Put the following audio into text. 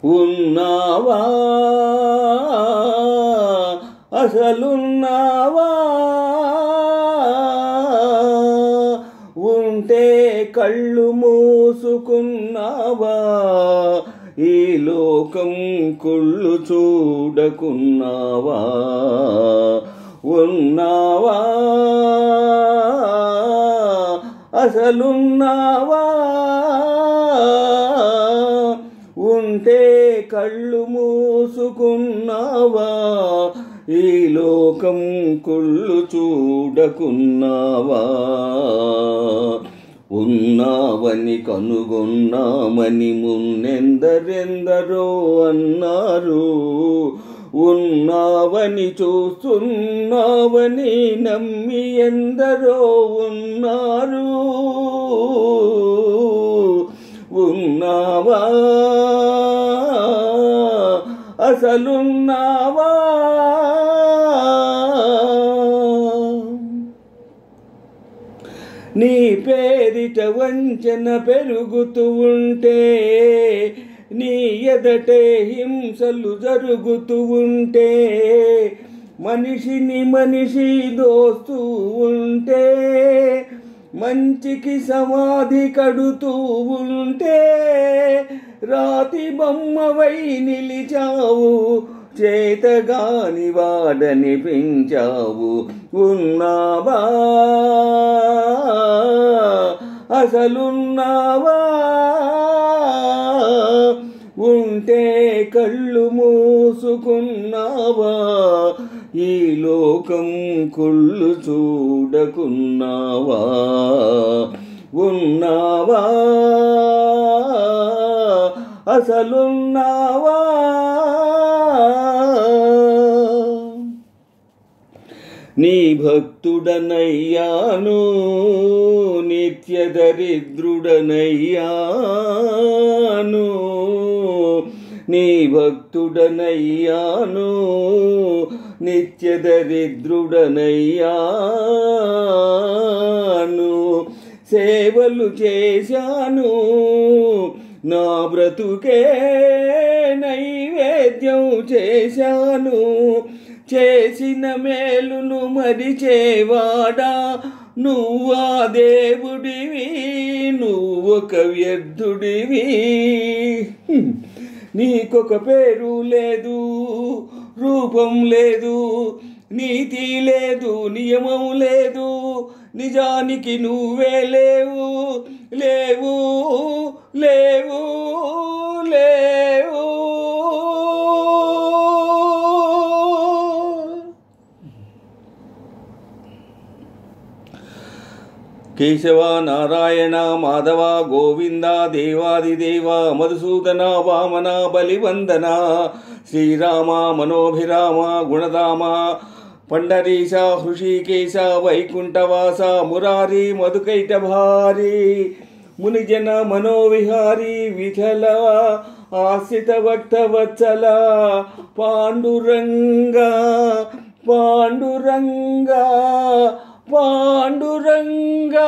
ఉన్నావా అసలున్నావా ఉంటే కళ్ళు మూసుకున్నావా ఈ లోకం కుళ్ళు చూడకున్నావా ఉన్నావా అసలున్నావా ఉంటే కళ్ళు మూసుకున్నావా ఈ లోకం కుళ్ళు చూడకున్నావా ఉన్నావని కనుగొన్నామని మున్నెందరెందరో అన్నారు ఉన్నావని చూస్తున్నావని నమ్మి ఎందరో ఉన్నారు ఉన్నావా అసలున్నావా నీ పేరిట వంచన పెరుగుతూ ఉంటే నీ ఎదటే హింసలు జరుగుతూ ఉంటే మనిషిని మనిషి దోస్తూ ఉంటే మంచికి సమాధి కడుతూ ఉంటే రాతి బొమ్మవై నిలిచావు చేతగాని వాడనిపించావు ఉన్నావా అసలున్నావా ఉంటే కళ్ళు మూసుకున్నావా ఈ లోకం కుళ్ళు చూడకున్నావా ఉన్నావా అసలున్నావా నీ భక్తుడనయ్యాను నిత్య దరిద్రుడనయ్యాను నీ భక్తుడనయ్యాను నిత్య దరిద్రుడనయ్యాను సేవలు చేశాను నా బ్రతుకే నైవేద్యం చేశాను చేసిన మేలును మరిచేవాడా నువ్వా దేవుడివి నువ్వొక వ్యర్థుడివి నీకొక పేరు లేదు రూపం లేదు నీతి లేదు నియమం లేదు నిజానికి నువ్వే లేవు లేవు లేవు లేవు కేశవ నారాయణ మాధవ గోవింద దేవాదిదేవ మధుసూదన వామన బలివందన శ్రీరామ మనోభిరామ గుణధామ పండరీశ హృషికేశ వైకుంఠవాస మురారి మధుకైట భారీ మునిజన మనోవిహారీ విఠల ఆశ్రిత భక్త వత్సల పాండురంగా పాండురంగా పాండురంగా